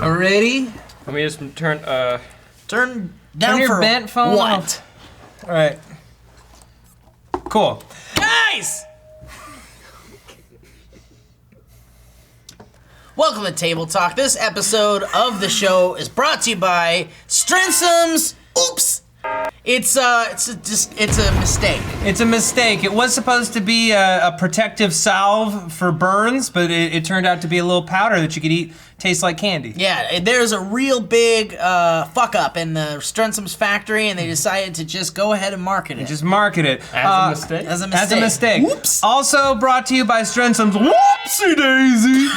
Ready? Let me just turn down your for bent phone what? off. All right. Cool. Guys! Welcome to Table Talk. This episode of the show is brought to you by Strensum's. Oops! It's a mistake. It's a mistake. It was supposed to be a protective salve for burns, but it turned out to be a little powder that you could eat. Tastes like candy. Yeah, there's a real big fuck up in the Strensum's factory, and they decided to just go ahead and market it. Just market it. as a mistake. As a mistake. As a mistake. Whoops. Also brought to you by Strensum's Whoopsie Daisy.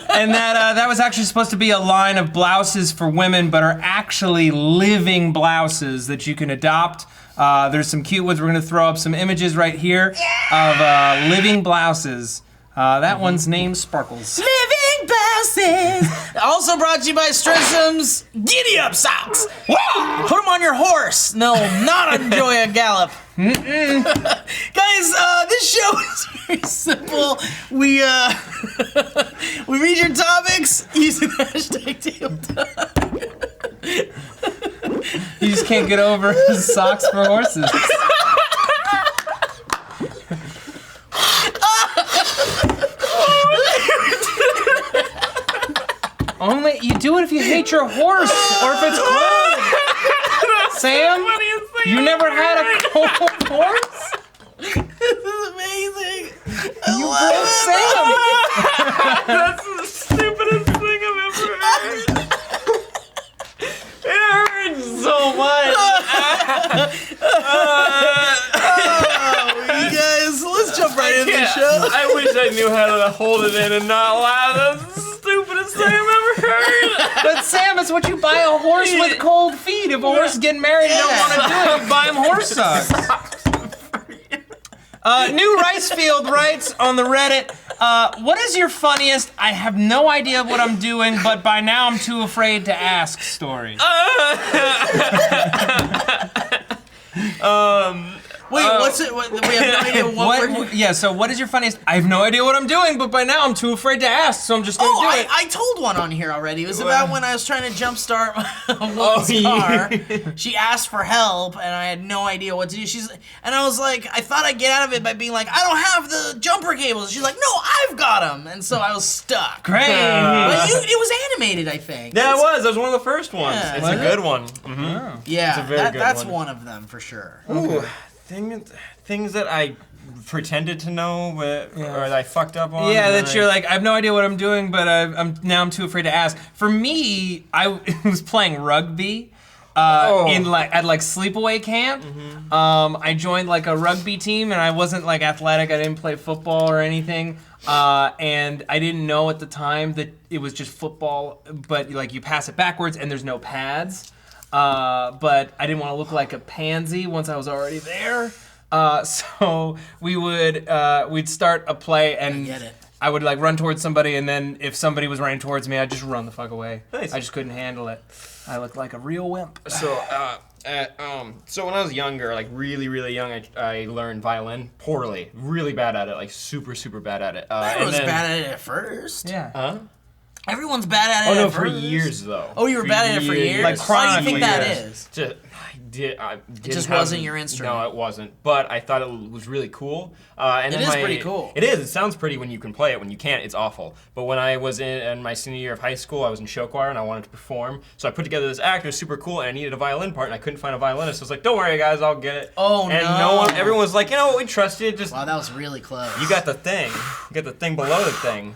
And that was actually supposed to be a line of blouses for women, but are actually living blouses that you can adopt. There's some cute ones. We're gonna throw up some images right here of living blouses. That one's named Sparkles. Living blouses. Also brought to you by Strensum's Giddy Up Socks. Put them on your horse, and they'll not enjoy a gallop. Guys, this show is very simple. We we read your topics using the hashtag #TableTalk. You just can't get over socks for horses. Only you do it if you hate your horse or if it's cold. Sam, you never had a cold horse? This is amazing. You broke Sam. That's the stupidest thing I've ever heard. It hurts so much. You guys, let's jump right into the show. I wish I knew how to hold it in and not laugh. That's the stupidest thing I've ever heard. But Sam, it's what you buy a horse with cold feet. If a horse is getting married and don't want to do it, you buy him horse socks. New Ricefield writes on the Reddit, what is your funniest, I have no idea what I'm doing, but by now I'm too afraid to ask story? Wait, what's it? We have no idea what we're... Yeah, so what is your funniest, I have no idea what I'm doing, but by now I'm too afraid to ask, so I'm just gonna do it. I told one on here already. It was about when I was trying to jumpstart a woman's car. She asked for help, and I had no idea what to do. And I was like, I thought I'd get out of it by being like, I don't have the jumper cables. She's like, no, I've got them. And so I was stuck. Great. But it was animated, I think. Yeah, it was. That was one of the first ones. Yeah. It's Was a good one. Mm-hmm. Yeah, It's a very good that's one. one of them for sure. Ooh, things that I pretended to know, but or that I fucked up on. Yeah, that you're like, I have no idea what I'm doing, but I'm too afraid to ask. For me, I was playing rugby at sleepaway camp. I joined like a rugby team, and I wasn't like athletic. I didn't play football or anything, and I didn't know at the time that it was just football. But like you pass it backwards, and there's no pads. But I didn't want to look like a pansy once I was already there. So we'd start a play and I would like run towards somebody, and then if somebody was running towards me, I'd just run the fuck away. Nice. I just couldn't handle it. I looked like a real wimp. So, so when I was younger, like really, really young, I learned violin poorly, really bad at it, like super, super bad at it. Everyone's bad at it at first. Yeah. Huh? Everyone's bad at it. Oh no, at for first. years though. Oh, you were bad at it for years? Like Why do you think chronically, that yes. is? It just wasn't your instrument. No, it wasn't. But I thought it was really cool. And it is pretty cool. It is. It sounds pretty when you can play it. When you can't, it's awful. But when I was in my senior year of high school, I was in show choir and I wanted to perform. So I put together this act. It was super cool, and I needed a violin part, and I couldn't find a violinist. So I was like, "Don't worry, guys, I'll get it." Oh, and everyone was like, "You know what? We trust you. Just wow, that was really close. you got the thing. You got the thing below the thing."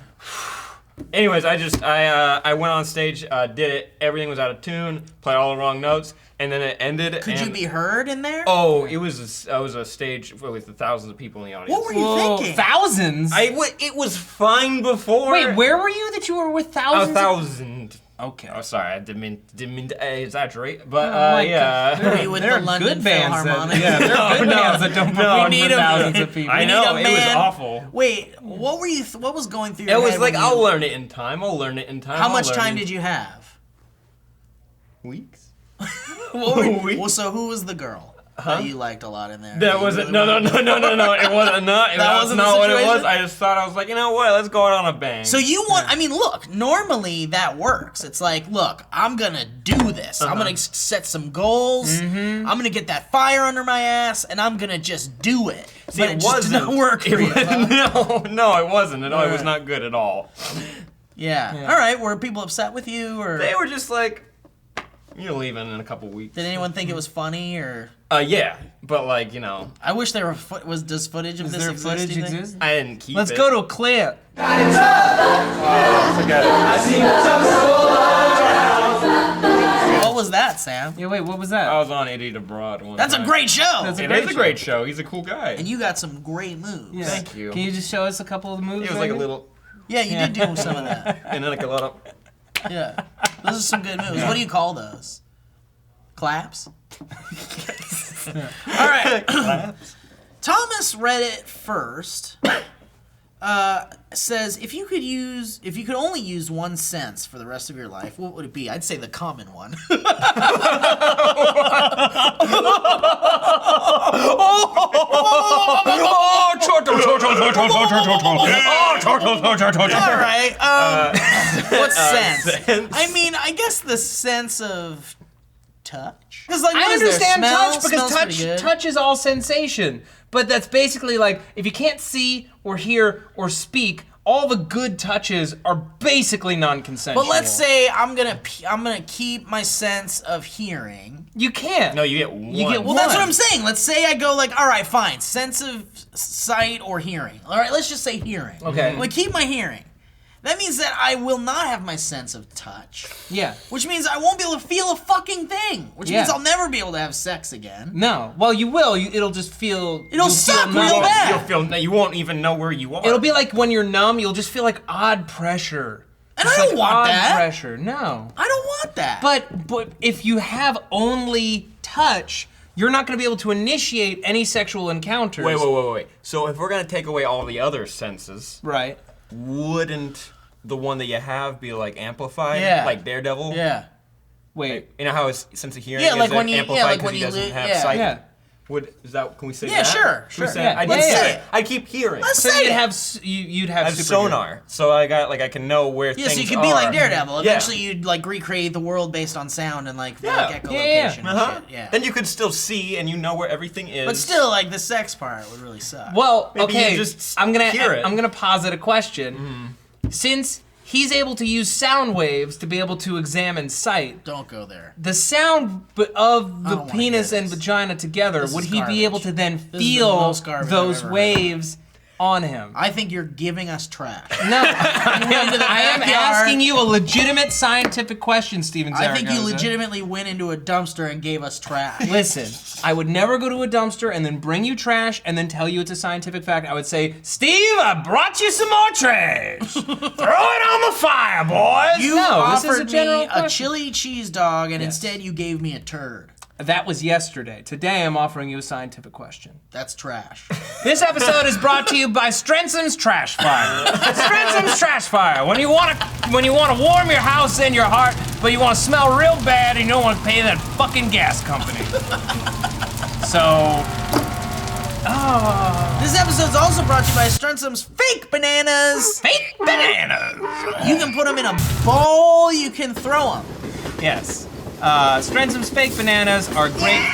Anyways, I went on stage, did it. Everything was out of tune. Played all the wrong notes. And then it ended. Could you be heard in there? Oh, it was a stage with thousands of people in the audience. What were you thinking? Thousands? It was fine before. Wait, where were you that you were with thousands? 1,000. Okay. Oh, sorry, I didn't mean to exaggerate, but yeah. Were you with there the are London good bands Philharmonic? there are good bands that don't perform need for 'em. thousands of people. I know, need a it was man. awful. Wait, what were you? What was going through your It head? was like, when I'll you... learn it in time. How much time did you have? Weeks. Well, so who was the girl? that you liked a lot in there? That wasn't. No. It wasn't not. That wasn't not the what it was. situation? I just thought I was like, you know what? Let's go out on a bang. So you want? I mean, look. Normally that works. It's like, look, I'm gonna do this. I'm gonna set some goals. I'm gonna get that fire under my ass, and I'm gonna just do it. See, But it just did not work for you. Huh? No, it wasn't at all. It was not good at all. Yeah. All right. Were people upset with you, or They were just like, you're leaving in a couple weeks. did anyone think it was funny, or? Yeah, but like, you know, I wish there were does footage of Is this there exist? footage do you think? exist? I didn't keep Let's it. go to a clip. What was that, Sam? Yeah, wait, what was that? I was on Idiot Abroad one That's a time. great show. That's a It great is a show. great show. He's a cool guy. And you got some great moves. Yeah. Thank you. Can you just show us a couple of the moves? It was like a Megan? little, Yeah, you did do some of that. and then like a lot of. Yeah. Those are some good moves. What do you call those? Claps? All right. Thomas read it first. Says if you could only use one sense for the rest of your life, what would it be? I'd say the common one. All right. What sense? I mean, I guess the sense of touch. Because like, I what is there? understand Smell? touch because Smells pretty good. touch is all sensation. But that's basically like if you can't see or hear or speak, all the good touches are basically non-consensual. But let's say I'm gonna keep my sense of hearing. you can't. No, you get one. You get Well, that's what one. I'm saying. Let's say I go like, all right, fine, sense of sight or hearing. All right, let's just say hearing. Okay. I'm gonna keep my hearing. That means that I will not have my sense of touch, Yeah. which means I won't be able to feel a fucking thing, which means Yeah. I'll never be able to have sex again. No. Well, you will. It'll just feel. It'll you'll suck feel real numb. bad. You'll feel. You won't even know where you are. It'll be like when you're numb. You'll just feel like odd pressure. And Just I don't like want odd that. pressure. No. I don't want that. But if you have only touch, you're not going to be able to initiate any sexual encounters. Wait. So if we're gonna take away all the other senses, Right. wouldn't the one that you have be like amplified? Yeah. Like Daredevil? yeah. Wait. You know how his sense of hearing Yeah, is like when you- yeah, amplified like because when he you doesn't li- have yeah. sight? Yeah. Can we say Yeah, that? sure, Can we sure. say Yeah. that? Let's I'd say it. I keep hearing. Let's So say you'd it. have you'd have I have super hearing. sonar, so I can know where Yeah, things so you could be like are. Daredevil. Yeah. Eventually, you'd like recreate the world based on sound and like Yeah. echolocation Yeah. and Uh-huh. shit. Yeah. Then you could still see and you know where everything is. But still, like the sex part would really suck. Well, Maybe you okay. just I'm gonna hear it. I'm gonna posit a question. Since he's able to use sound waves to be able to examine sight, Don't go there. the sound of the don't wanna penis hear and this. vagina together, This would is he be able garbage. to then This is the feel most garbage I've those ever heard. waves on him? I think you're giving us trash. No, I am backyard. asking you a legitimate scientific question, Steven I think you Zaragoza. legitimately went into a dumpster and gave us trash. Listen, I would never go to a dumpster and then bring you trash and then tell you it's a scientific fact. I would say, Steve, I brought you some more trash. Throw it on the fire, boys. You no, this is a offered general me a question. chili cheese dog, and Yes. instead you gave me a turd. That was yesterday. Today I'm offering you a scientific question. That's trash. This episode is brought to you by Strenson's Trash Fire. Strenson's Trash Fire. When you want to warm your house and your heart, but you want to smell real bad and you don't want to pay that fucking gas company. So, This episode's also brought to you by Strunsum's fake bananas. fake bananas. You can put them in a bowl. You can throw them. Yes. Strensum's fake bananas are great.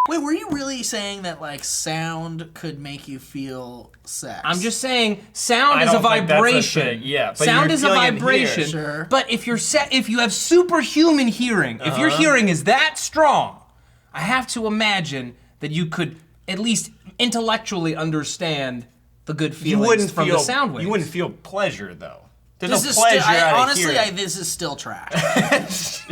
Wait, were you really saying that like sound could make you feel sex? I'm just saying, sound I is a don't think that's a vibration. thing, yeah, but sound you're is a feeling it vibration. here. Sure. But if if you have superhuman hearing, if your hearing is that strong, I have to imagine that you could at least intellectually understand the good You feelings wouldn't from feel the sound waves. You wouldn't feel pleasure though. There's This no is pleasure still, out of honestly, hearing. this is still trash.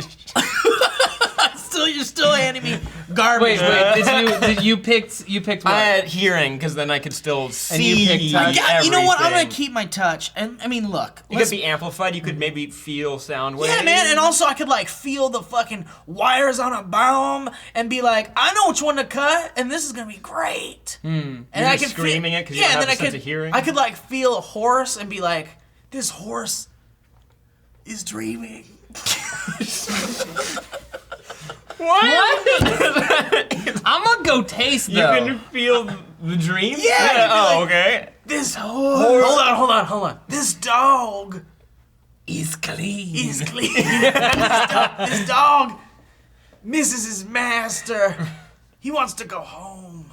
You're still handing me garbage. Wait, you picked what? I had hearing because then I could still see. you picked touch. Yeah, you know what? I'm gonna everything. keep my touch, and I mean, look. You could be amplified. You could maybe feel sound waves. Yeah, man, and also I could like feel the fucking wires on a bomb and be like, I know which one to cut, and this is gonna be great. And You're I just could screaming it 'cause you yeah, don't and have then a sense of hearing? I could like feel a horse and be like, this horse is dreaming. What? I'm gonna go taste You though. can feel the dream? Yeah, Oh, like- okay. Hold on. This dog He's clean. is clean. This dog misses his master. He wants to go home.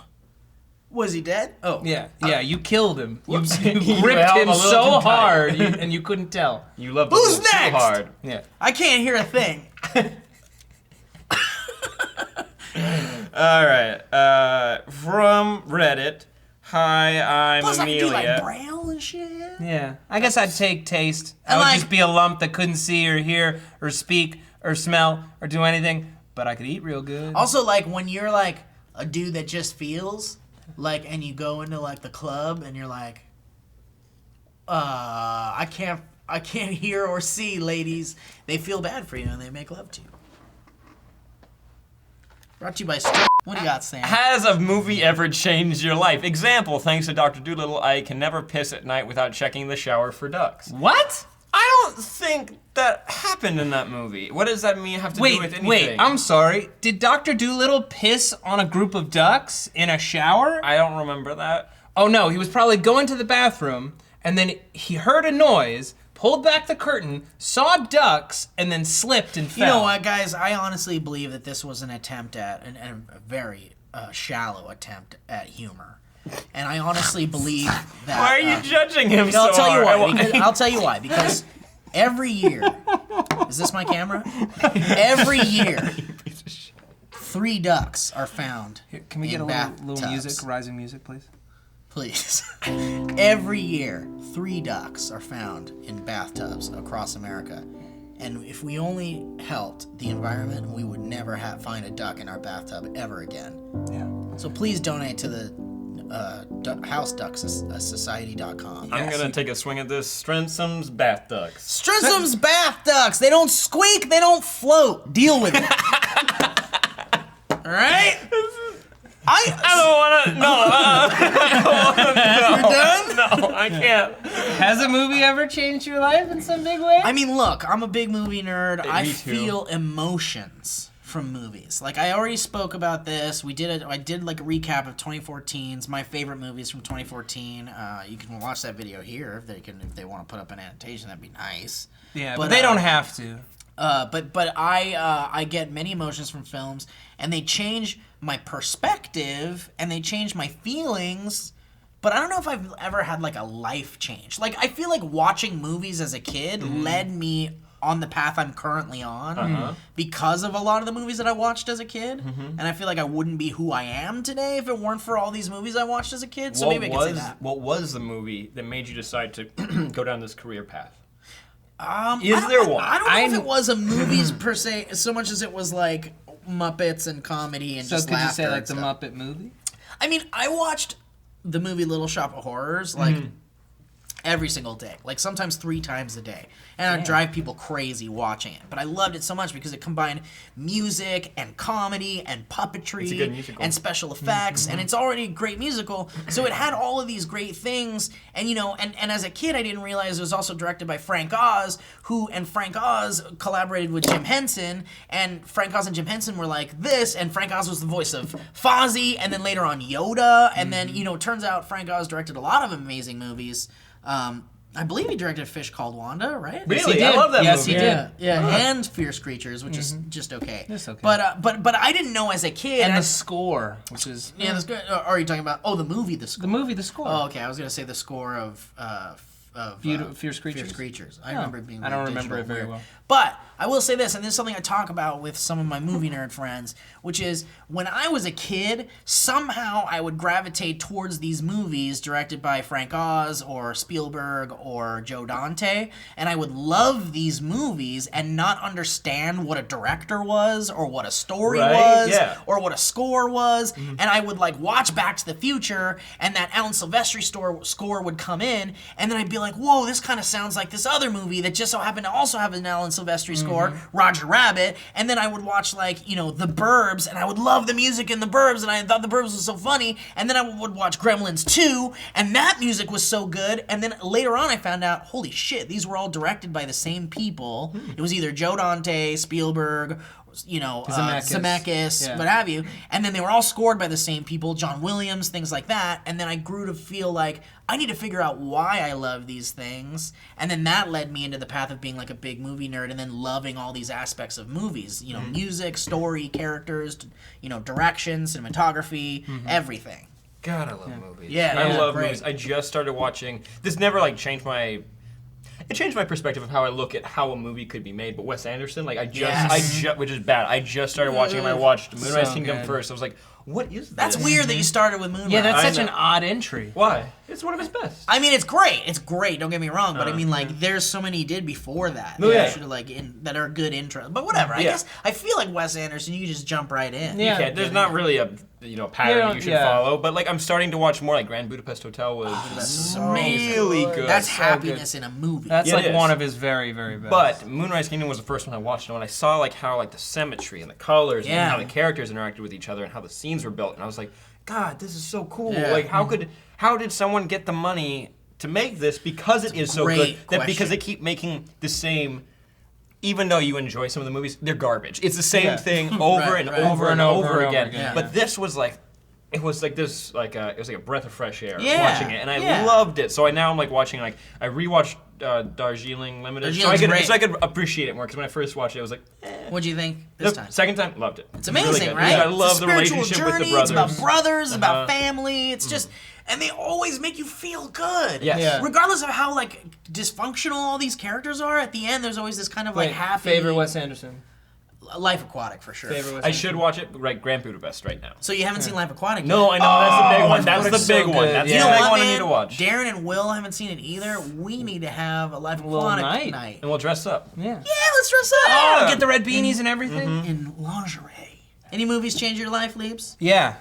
Was he dead? Oh. Yeah, you killed him. You, Whoops. you You ripped held him a little so too tight. hard, and you couldn't tell. You love Who's too next? hard. Yeah. I can't hear a thing. All right. From Reddit. Hi, I'm Plus, I can do Amelia. like braille and shit. Yeah. I guess I'd take taste. I And would like- just be a lump that couldn't see or hear or speak or smell or do anything, but I could eat real good. Also, like when you're like a dude that just feels like, and you go into like the club and you're like, I can't hear or see, ladies. They feel bad for you and they make love to you. Brought to you by What do you got, Sam? Has a movie ever changed your life? Example, thanks to Dr. Dolittle, I can never piss at night without checking the shower for ducks. What? I don't think that happened in that movie. What does that mean have to do with anything? Wait, I'm sorry. Did Dr. Dolittle piss on a group of ducks in a shower? I don't remember that. Oh no, he was probably going to the bathroom, and then he heard a noise, pulled back the curtain, saw ducks, and then slipped and fell. You know what, guys? I honestly believe that this was an attempt at, a very shallow attempt at humor. And I honestly believe that... Why are you judging him so I'll tell you hard? why. I'll tell you why. Because every year... Is this my camera? Every year, 3 ducks are found Here, can we in get a little bathtubs. music, rising music, please? Please. Every year, 3 ducks are found in bathtubs across America. And if we only helped the environment, we would never find a duck in our bathtub ever again. Yeah. So please donate to the houseducksociety.com. I'm gonna take a swing at this. Strensom's bath ducks. Strensom's bath ducks. They don't squeak. They don't float. Deal with it. All right? I don't wanna. No. You're done? No, I can't. Has a movie ever changed your life in some big way? I mean, look, I'm a big movie nerd. I me too. feel emotions from movies. Like I already spoke about this. I did like a recap of 2014's my favorite movies from 2014. You can watch that video here if they want to put up an annotation. That'd be nice. Yeah, but but they don't have to. But I get many emotions from films, and they change my perspective, and they change my feelings. But I don't know if I've ever had like a life change. Like I feel like watching movies as a kid led me on the path I'm currently on because of a lot of the movies that I watched as a kid. And I feel like I wouldn't be who I am today if it weren't for all these movies I watched as a kid. So maybe I can say that. What was the movie that made you decide to go down this career path? Is there one? I don't know if it was a movies per se, so much as it was like Muppets and comedy and So just could you laughter say and like the stuff. Muppet movie? I mean, I watched the movie Little Shop of Horrors like every single day, like sometimes 3 times a day, and I'd drive people crazy watching it. But I loved it so much because it combined music and comedy and puppetry It's a good musical. and special effects, and it's already a great musical. So it had all of these great things, and you know, and as a kid, I didn't realize it was also directed by Frank Oz, and Frank Oz collaborated with Jim Henson, and Frank Oz and Jim Henson were like this, and Frank Oz was the voice of Fozzie, and then later on Yoda, and then, you know, it turns out Frank Oz directed a lot of amazing movies. I believe he directed Fish Called Wanda, right? Really? he did. I love that Yes, movie. he did. Yeah, and Fierce Creatures, which is just okay. Just okay. But I didn't know as a kid. And I- the score, which is yeah, that's good. Are you talking about? Oh, the movie, the score. the movie, the score. Oh, okay. I was gonna say the score of Fierce Creatures? Fierce Creatures. I remember it being. I don't really remember digital it very and well. weird. But I will say this, and this is something I talk about with some of my movie nerd friends, which is when I was a kid, somehow I would gravitate towards these movies directed by Frank Oz or Spielberg or Joe Dante, and I would love these movies and not understand what a director was or what a story Right, was yeah. or what a score was, and I would like watch Back to the Future, and that Alan Silvestri score would come in, and then I'd be like, whoa, this kind of sounds like this other movie that just so happened to also have an Alan Silvestri score, Roger Rabbit, and then I would watch like, you know, The Burbs, and I would love the music in The Burbs, and I thought The Burbs was so funny, and then I would watch Gremlins 2, and that music was so good, and then later on I found out, holy shit, these were all directed by the same people. It was either Joe Dante, Spielberg, Zemeckis, what have you. And then they were all scored by the same people, John Williams, things like that. And then I grew to feel like I need to figure out why I love these things. And then that led me into the path of being like a big movie nerd and then loving all these aspects of movies. Music, story, characters, direction, cinematography, everything. God, I love movies. Yeah, I love great. movies. I just started watching. This never changed my. It changed my perspective of how I look at how a movie could be made. But Wes Anderson, which is bad. I just started watching him. I watched Moonrise Kingdom first. I was like, what is this? That's weird that you started with Moonrise. Yeah, that's such an odd entry. Why? It's one of his best. I mean, it's great. It's great. Don't get me wrong, but I mean, there's so many he did before that. That are good intro. But whatever. I guess I feel like Wes Anderson. You can just jump right in. Yeah. You can't. There's not really a pattern you should follow. But I'm starting to watch more. Like Grand Budapest Hotel was really good. That's happiness in a movie. That's one of his very, very best. But Moonrise Kingdom was the first one I watched, and when I saw how the symmetry and the colors and how the characters interacted with each other and how the scenes were built, and I was like, God, this is so cool. Yeah. How did someone get the money to make this? Because it is so good. Because they keep making the same. Even though you enjoy some of the movies, they're garbage. It's the same thing over and over and over again. Yeah. But this was it was like a breath of fresh air watching it, and I loved it. So I'm watching. I rewatched Darjeeling Limited, so I could appreciate it more. Because when I first watched it, I was like, What'd you think this time? Second time, loved it. It's amazing, really right? I love the relationship with the brothers. It's about brothers, about family. It's just. And they always make you feel good. Yes. Yeah. Regardless of how dysfunctional all these characters are, at the end there's always this kind of happy. Favorite Wes Anderson? Life Aquatic for sure. I should watch it Grand Budapest right now. So you haven't seen Life Aquatic yet? No, I know, that's the big one. That's the big one. That's the big one I need to watch. Darren and Will haven't seen it either. We need to have a Life Aquatic night. And we'll dress up. Yeah, let's dress up. Oh, get the red beanies and everything? In lingerie. Any movies change your life, Leaps? Yeah.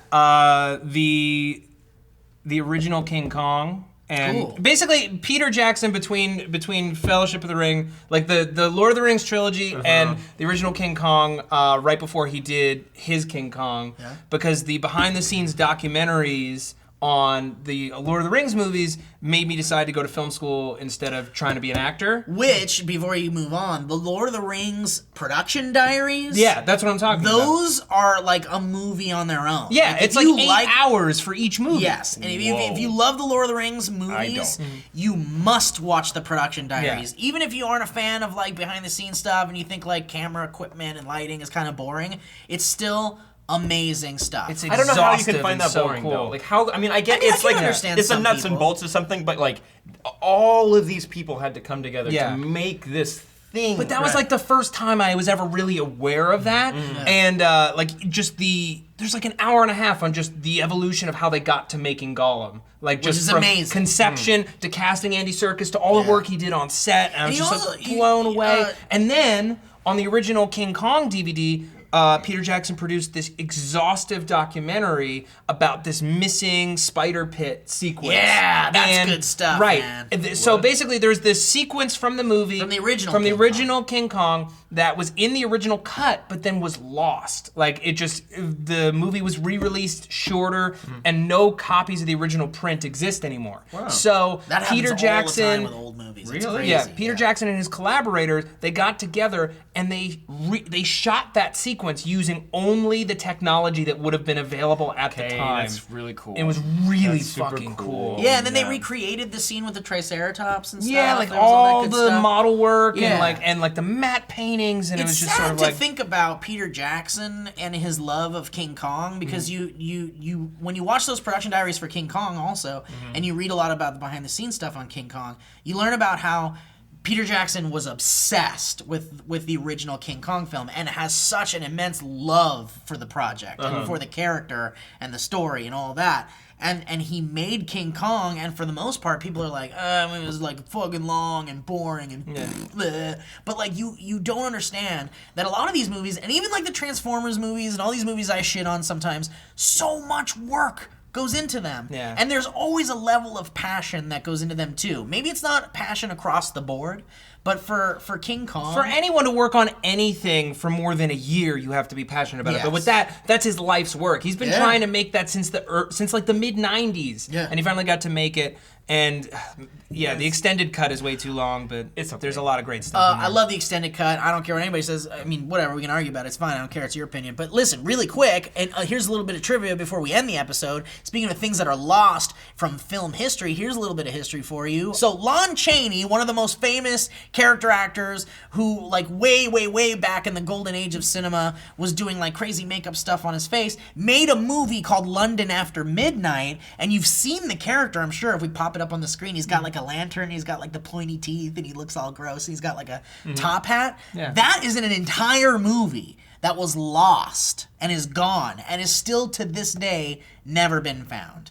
The original King Kong, and basically Peter Jackson between Fellowship of the Ring, the Lord of the Rings trilogy and the original King Kong, right before he did his King Kong, because the behind the scenes documentaries on the Lord of the Rings movies made me decide to go to film school instead of trying to be an actor. Which, before you move on, the Lord of the Rings production diaries. Yeah, that's what I'm talking about. Those are like a movie on their own. Yeah, it's like 8 hours for each movie. Yes, and if you love the Lord of the Rings movies, you must watch the production diaries. Yeah. Even if you aren't a fan of behind the scenes stuff and you think camera equipment and lighting is kind of boring, it's still amazing stuff. It's I don't know how you can find that boring though. I get it's the nuts and bolts of something, but all of these people had to come together to make this thing. But that was the first time I was ever really aware of that, and there's an hour and a half on just the evolution of how they got to making Gollum. Which is from amazing. Conception to casting Andy Serkis to all the work he did on set, and I was just blown away. And then on the original King Kong DVD. Peter Jackson produced this exhaustive documentary about this missing spider pit sequence. Yeah, that's good stuff, man. So basically, there's this sequence from the movie, from the original King Kong, that was in the original cut, but then was lost. The movie was re-released shorter, and no copies of the original print exist anymore. Wow. So that Peter Jackson, all the time with old movies. Really? Yeah, Peter Jackson and his collaborators, they got together and they shot that sequence using only the technology that would have been available at the time. That's really cool. It was really fucking cool. Yeah, and then they recreated the scene with the Triceratops and stuff. Yeah, all the model work and the matte paintings, and it was just sort of sad to think about Peter Jackson and his love of King Kong, because you when you watch those production diaries for King Kong also, and you read a lot about the behind the scenes stuff on King Kong, you learn about how Peter Jackson was obsessed with the original King Kong film and has such an immense love for the project and for the character and the story and all that. And he made King Kong, and for the most part, people are like, it was fucking long and boring and bleh. But you don't understand that a lot of these movies, and even the Transformers movies and all these movies I shit on sometimes, so much work goes into them. Yeah. And there's always a level of passion that goes into them too. Maybe it's not passion across the board, but for King Kong, for anyone to work on anything for more than a year, you have to be passionate about it. But with that's his life's work. He's been trying to make that since the mid '90s, and he finally got to make it. And yeah, the extended cut is way too long, but It's okay. there's a lot of great stuff in there. I love the extended cut. I don't care what anybody says. I mean, whatever, we can argue about it. It's fine. I don't care. It's your opinion. But listen, really quick, and here's a little bit of trivia before we end the episode. Speaking of things that are lost from film history, here's a little bit of history for you. So Lon Chaney, one of the most famous character actors who, like, way back in the golden age of cinema was doing, like, crazy makeup stuff on his face, made a movie called London After Midnight, and you've seen the character, I'm sure, if we pop it up on the screen. He's got, like, a lantern, he's got, like, the pointy teeth, and he looks all gross, he's got, like, a top hat. Yeah. That is in an entire movie that was lost and is gone and is still to this day never been found.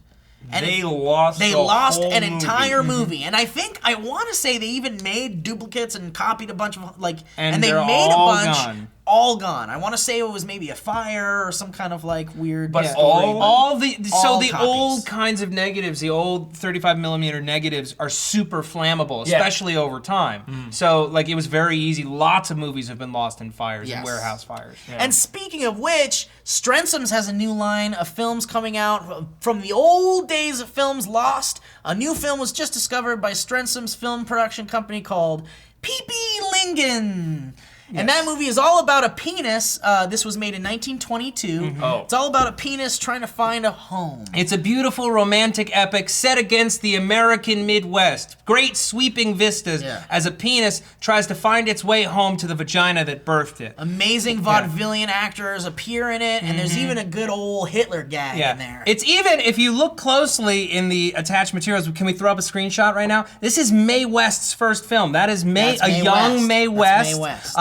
And They lost an whole entire movie. movie. And I want to say they even made duplicates and copied a bunch of, like, And they they're made a all bunch. gone. All gone. I want to say it was maybe a fire or some kind of, like, weird But story. All the copies. old kinds of negatives, the old 35mm negatives are super flammable, Yeah. especially over time. So like it was very easy. Lots of movies have been lost in fires Yes. and warehouse fires. And speaking of which, Strensom's has a new line of films coming out from the old days of films lost. A new film was just discovered by Strensom's film production company called Pee-Pee Lingen. And that movie is all about a penis. This was made in 1922. Oh. It's all about a penis trying to find a home. It's a beautiful romantic epic set against the American Midwest. Great sweeping vistas Yeah. as a penis tries to find its way home to the vagina that birthed it. Amazing vaudevillian actors appear in it, and there's even a good old Hitler gag in there. It's even, if you look closely in the attached materials, can we throw up a screenshot right now? This is Mae West's first film. That is That's a Mae young West. Mae That's West, Mae West.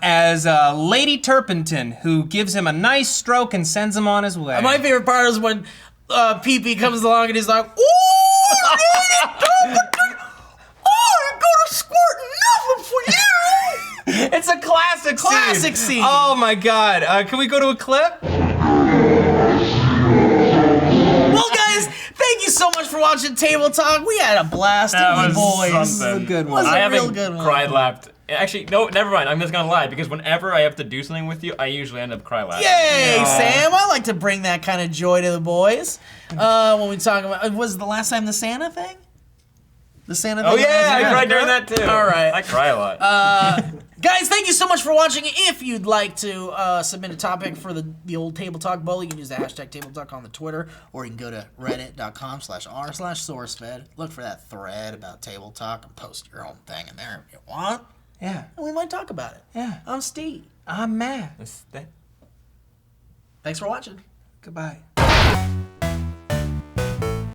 as Lady Turpentine, who gives him a nice stroke and sends him on his way. My favorite part is when Pee-Pee comes along and he's like, "Ooh, I'm gonna squirt nothing for you." It's a classic scene. Classic scene. Oh my God. Can we go to a clip? Well, guys, thank you so much for watching Table Talk. We had a blast, That didn't we, was boys? something. a good Was one. a I real haven't good one. cried laughed. Actually, no, never mind. I'm just gonna lie because whenever I have to do something with you, I usually end up cry laughing. Yay, Sam! I like to bring that kind of joy to the boys. When we talk about, was the last time the Santa thing? The Santa thing? Oh yeah, I cried during that too. All right. I cry a lot. Guys, thank you so much for watching. If you'd like to submit a topic for the old Table Talk Bowl, you can use the hashtag Table Talk on the Twitter, or you can go to reddit.com/r/SourceFed. Look for that thread about Table Talk and post your own thing in there if you want. Yeah. And we might talk about it. Yeah. I'm Steve. I'm mad. That's that. Thanks for watching. Goodbye.